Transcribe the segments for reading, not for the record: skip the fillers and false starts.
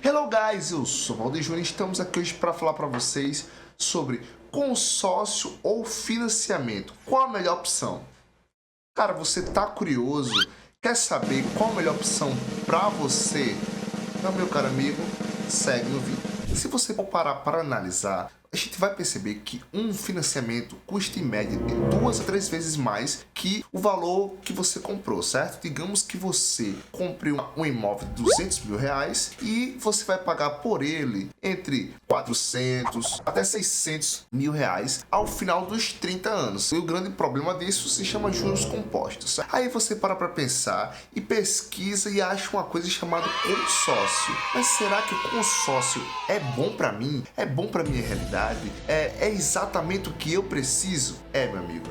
Hello guys, eu sou o Valdir Júnior e estamos aqui hoje para falar para vocês sobre consórcio ou financiamento. Qual a melhor opção? Cara, você tá curioso? Quer saber qual a melhor opção para você? Então, meu caro amigo, segue no vídeo. Se você for parar para analisar, a gente vai perceber que um financiamento custa em média de 2 a 3 vezes mais que o valor que você comprou, certo? Digamos que você compre um imóvel de 200 mil reais e você vai pagar por ele entre 400 até 600 mil reais ao final dos 30 anos. E o grande problema disso se chama juros compostos, certo? Aí você para pensar e pesquisa e acha uma coisa chamada consórcio. Mas será que o consórcio é bom para mim? É bom para minha realidade? É exatamente o que eu preciso? Meu amigo,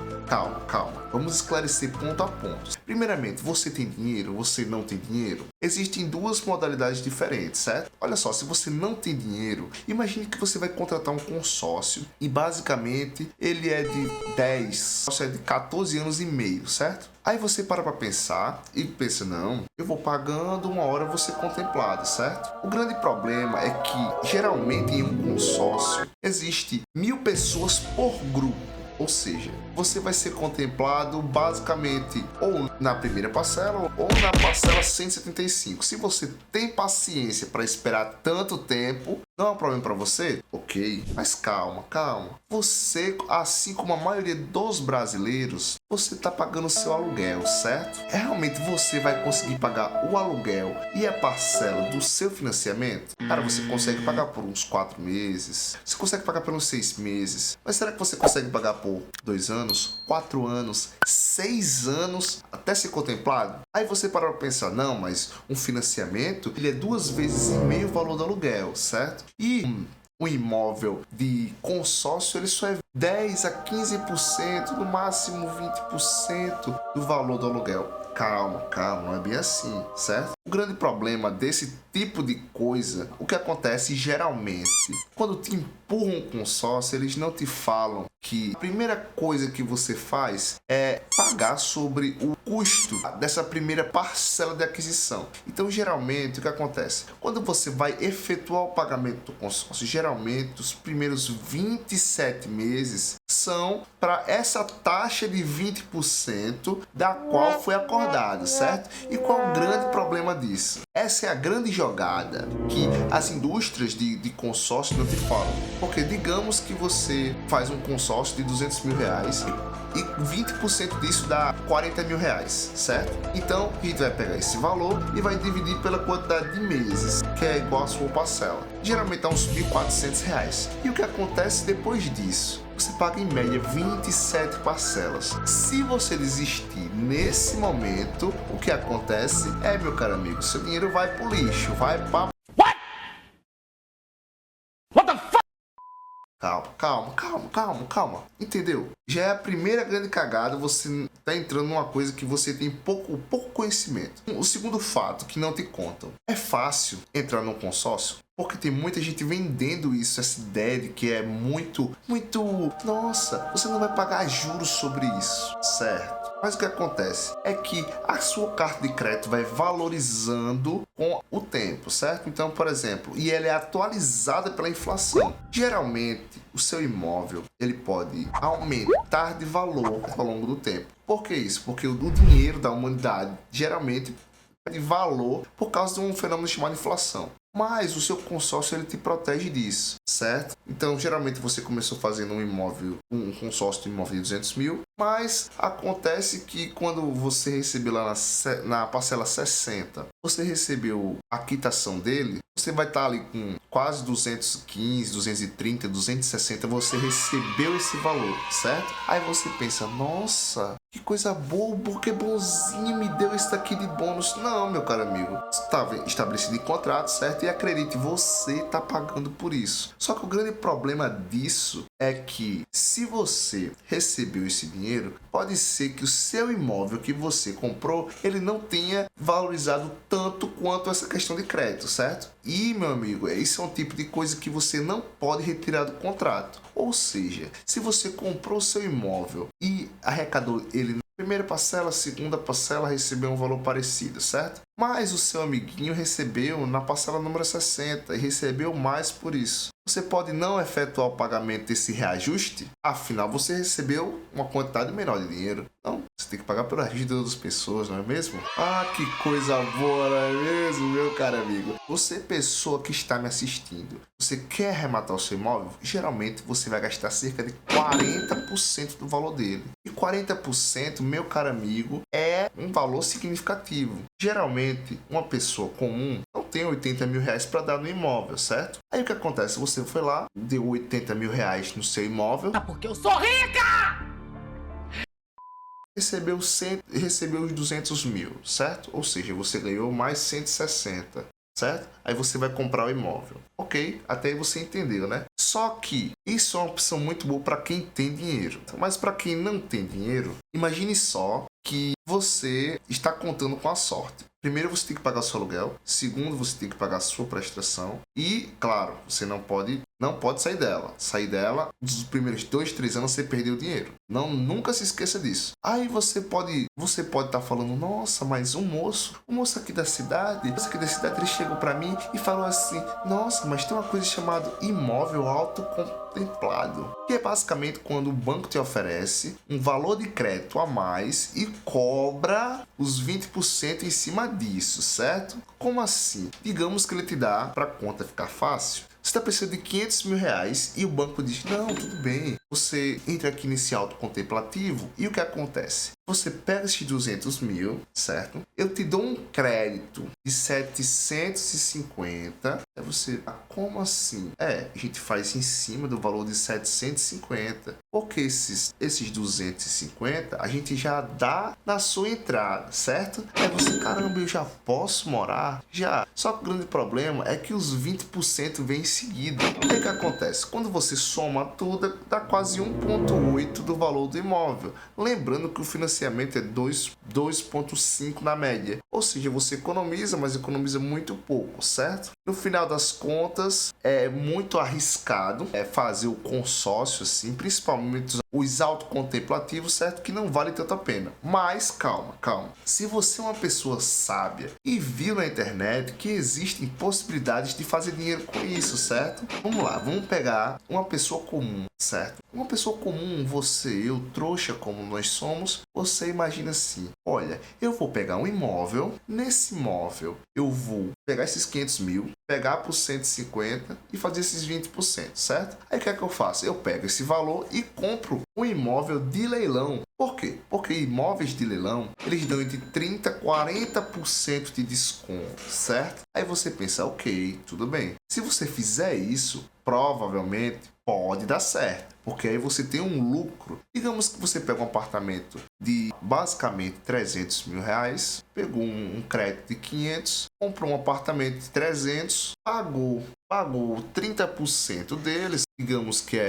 calma. Vamos esclarecer ponto a ponto. Primeiramente, você tem dinheiro? Você não tem dinheiro? Existem duas modalidades diferentes, certo? Olha só, se você não tem dinheiro, imagine que você vai contratar um consórcio e basicamente ele é de 10, ou seja, de 14 anos e meio, certo? Aí você para pensar e pensa, não, eu vou pagando, uma hora eu vou ser contemplado, certo? O grande problema é que, geralmente, em um consórcio, existe 1000 pessoas por grupo. Ou seja, você vai ser contemplado basicamente ou na primeira parcela ou na parcela 175. Se você tem paciência para esperar tanto tempo, não é um problema para você? Ok, mas calma. Você, assim como a maioria dos brasileiros, você está pagando o seu aluguel, certo? Realmente você vai conseguir pagar o aluguel e a parcela do seu financiamento? Cara, você consegue pagar por uns 4 meses, você consegue pagar por uns 6 meses, mas será que você consegue pagar por 2 anos, 4 anos, 6 anos até ser contemplado? Aí você para pensar, não, mas um financiamento, ele é 2 vezes e meio o valor do aluguel, certo? E um imóvel de consórcio, ele só é 10 a 15%, no máximo 20% do valor do aluguel. Calma, não é bem assim, certo? O grande problema desse tipo de coisa, o que acontece geralmente, quando te empurram um consórcio, eles não te falam que a primeira coisa que você faz é pagar sobre o custo dessa primeira parcela de aquisição. Então, geralmente, o que acontece? Quando você vai efetuar o pagamento do consórcio, geralmente, os primeiros 27 meses são para essa taxa de 20% da qual foi acordado, certo? E qual é o grande problema disso? Essa é a grande jogada que as indústrias de consórcio não te falam. Porque digamos que você faz um consórcio de 200 mil reais e 20% disso dá 40 mil reais, certo? Então, a gente vai pegar esse valor e vai dividir pela quantidade de meses, que é igual a sua parcela. Geralmente é uns 1.400 reais. E o que acontece depois disso? Você paga em média 27 parcelas. Se você desistir nesse momento, o que acontece meu caro amigo, seu dinheiro vai pro lixo, vai para... Calma. Entendeu? Já é a primeira grande cagada, você tá entrando numa coisa que você tem pouco conhecimento. O segundo fato que não te contam. É fácil entrar num consórcio? Porque tem muita gente vendendo isso, essa ideia de que é muito... Nossa, você não vai pagar juros sobre isso, certo? Mas o que acontece é que a sua carta de crédito vai valorizando com o tempo, certo? Então, por exemplo, e ela é atualizada pela inflação. Geralmente, o seu imóvel, ele pode aumentar de valor ao longo do tempo. Por que isso? Porque o dinheiro da humanidade, geralmente, de valor por causa de um fenômeno chamado inflação. Mas o seu consórcio ele te protege disso, certo? Então, geralmente você começou fazendo um consórcio de imóvel de 200 mil, mas acontece que quando você receber lá na parcela 60, você recebeu a quitação dele, você vai estar ali com quase 215, 230, 260, você recebeu esse valor, certo? Aí você pensa, nossa, que coisa boa, que bonzinho, me deu isso daqui de bônus. Não, meu caro amigo, estava estabelecido em contrato, certo? E acredite, você está pagando por isso. Só que o grande problema disso é que se você recebeu esse dinheiro, pode ser que o seu imóvel que você comprou, ele não tenha valorizado tanto quanto essa questão de crédito, certo? E, meu amigo, esse é um tipo de coisa que você não pode retirar do contrato. Ou seja, se você comprou o seu imóvel e arrecadou ele na primeira parcela, segunda parcela, recebeu um valor parecido, certo? Mas o seu amiguinho recebeu na parcela número 60 e recebeu mais por isso. Você pode não efetuar o pagamento desse reajuste, afinal você recebeu uma quantidade menor de dinheiro. Então, você tem que pagar pela reajuste de outras pessoas, não é mesmo? Ah, que coisa boa, não é mesmo, meu caro amigo? Você, pessoa que está me assistindo, você quer arrematar o seu imóvel? Geralmente você vai gastar cerca de 40% do valor dele. E 40%, meu caro amigo, é um valor significativo. Geralmente, uma pessoa comum não tem 80 mil reais para dar no imóvel, certo? Aí o que acontece? Você foi lá, deu 80 mil reais no seu imóvel. Ah, porque eu sou rica! Recebeu os 200 mil, certo? Ou seja, você ganhou mais 160, certo? Aí você vai comprar o imóvel. Ok, até aí você entendeu, né? Só que isso é uma opção muito boa para quem tem dinheiro. Mas para quem não tem dinheiro, imagine só que você está contando com a sorte. Primeiro, você tem que pagar o seu aluguel. Segundo, você tem que pagar a sua prestação. E, claro, você não pode sair dela. Sair dela, nos primeiros 2, 3 anos, você perdeu o dinheiro. Nunca se esqueça disso. Aí você pode estar falando, nossa, mas um moço aqui da cidade, ele chegou para mim e falou assim, nossa, mas tem uma coisa chamada imóvel autocontemplado, que é basicamente quando o banco te oferece um valor de crédito a mais e cobra os 20% em cima disso, certo? Como assim? Digamos que ele te dá, para a conta ficar fácil, você está precisando de 500 mil reais e o banco diz, não, tudo bem. Você entra aqui nesse autocontemplativo e o que acontece? Você pega esses 200 mil, certo? Eu te dou um crédito de 750. Aí você, como assim? A gente faz em cima do valor de 750. Porque esses 250 a gente já dá na sua entrada, certo? Aí você, caramba, eu já posso morar? Já. Só que o grande problema é que os 20% vem em seguida. Aí o que acontece? Quando você soma tudo, dá quase 1,8 do valor do imóvel. Lembrando que o financiamento é 2,5 na média. Ou seja, você economiza, mas economiza muito pouco, certo? No final das contas, é muito arriscado fazer o consórcio, assim, principalmente os autocontemplativos, certo? Que não vale tanto a pena. Mas calma. Se você é uma pessoa sábia e viu na internet que existem possibilidades de fazer dinheiro com isso, certo? Vamos lá, vamos pegar uma pessoa comum, certo? Uma pessoa comum, você, eu, trouxa como nós somos, você imagina assim, olha, eu vou pegar um imóvel, nesse imóvel eu vou pegar esses 500 mil, pegar por 150 e fazer esses 20%, certo? Aí o que é que eu faço? Eu pego esse valor e compro um imóvel de leilão. Por quê? Porque imóveis de leilão, eles dão entre 30% a 40% de desconto, certo? Aí você pensa, ok, tudo bem. Se você fizer isso, provavelmente pode dar certo, porque aí você tem um lucro. Digamos que você pega um apartamento de basicamente 300 mil reais, pegou um crédito de 500, comprou um apartamento de 300, pagou 30% deles, digamos que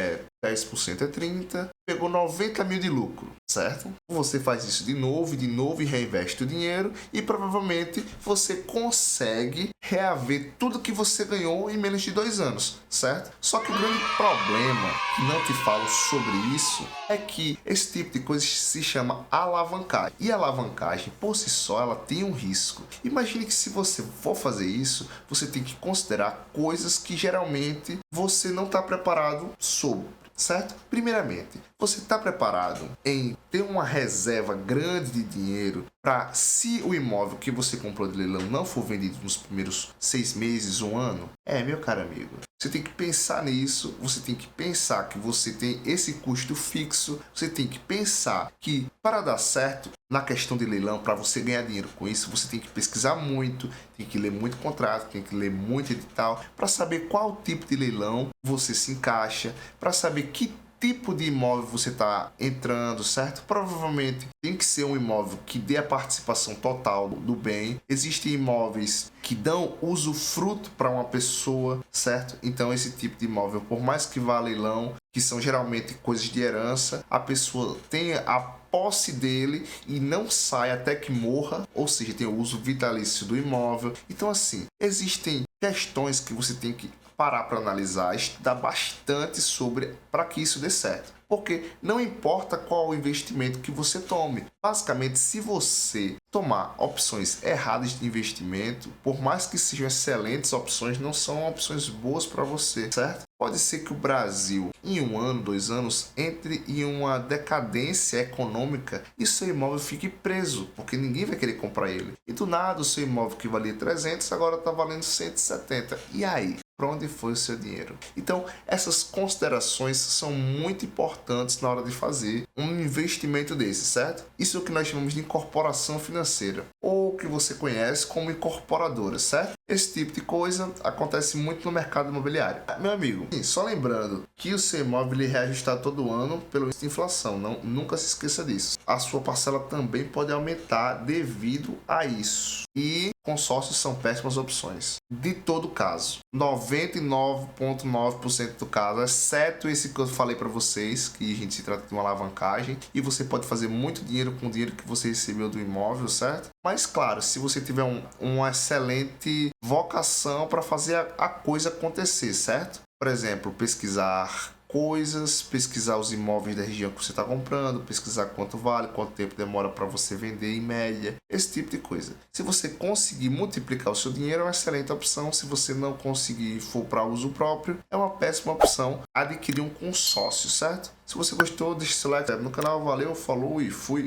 10% é 30, pegou 90 mil de lucro, certo? Você faz isso de novo e reinveste o dinheiro e provavelmente você consegue reaver tudo que você ganhou em menos de 2 anos, certo? Só que o grande problema, que não te falo sobre isso, é que esse tipo de coisa se chama alavancagem. E a alavancagem, por si só, ela tem um risco. Imagine que se você for fazer isso, você tem que considerar coisas que geralmente você não está preparado sobre, certo? Primeiramente, você está preparado em ter uma reserva grande de dinheiro para, se o imóvel que você comprou de leilão não for vendido nos primeiros 6 meses, 1 ano? Meu caro amigo, você tem que pensar nisso, você tem que pensar que você tem esse custo fixo, você tem que pensar que para dar certo na questão de leilão, para você ganhar dinheiro com isso, você tem que pesquisar muito, tem que ler muito contrato, tem que ler muito edital, para saber qual tipo de leilão você se encaixa, para saber que tipo de imóvel você está entrando, certo? Provavelmente tem que ser um imóvel que dê a participação total do bem. Existem imóveis que dão usufruto para uma pessoa, certo? Então esse tipo de imóvel, por mais que vá a leilão, que são geralmente coisas de herança, a pessoa tem a posse dele e não sai até que morra, ou seja, tem o uso vitalício do imóvel. Então, assim, existem questões que você tem que parar para analisar, estudar bastante sobre para que isso dê certo. Porque não importa qual o investimento que você tome. Basicamente, se você tomar opções erradas de investimento, por mais que sejam excelentes opções, não são opções boas para você, certo? Pode ser que o Brasil, em 1 ano, 2 anos, entre em uma decadência econômica e seu imóvel fique preso, porque ninguém vai querer comprar ele. E do nada, o seu imóvel que valia 300 agora está valendo 170. E aí? Para onde foi o seu dinheiro? Então, essas considerações são muito importantes na hora de fazer um investimento desse, certo? Isso é o que nós chamamos de incorporação financeira, ou que você conhece como incorporadora, certo? Esse tipo de coisa acontece muito no mercado imobiliário. Meu amigo, só lembrando que o seu imóvel é reajustado todo ano pelo índice de inflação, nunca se esqueça disso. A sua parcela também pode aumentar devido a isso. E consórcios são péssimas opções. De todo caso, 99,9% do caso, exceto esse que eu falei para vocês, que a gente se trata de uma alavancagem e você pode fazer muito dinheiro com o dinheiro que você recebeu do imóvel, certo? Mas claro, se você tiver uma excelente vocação para fazer a coisa acontecer, certo? Por exemplo, pesquisar coisas, pesquisar os imóveis da região que você está comprando, pesquisar quanto vale, quanto tempo demora para você vender em média, esse tipo de coisa. Se você conseguir multiplicar o seu dinheiro, é uma excelente opção. Se você não conseguir, for para uso próprio, é uma péssima opção adquirir um consórcio, certo? Se você gostou, deixe seu like no canal, valeu, falou e fui!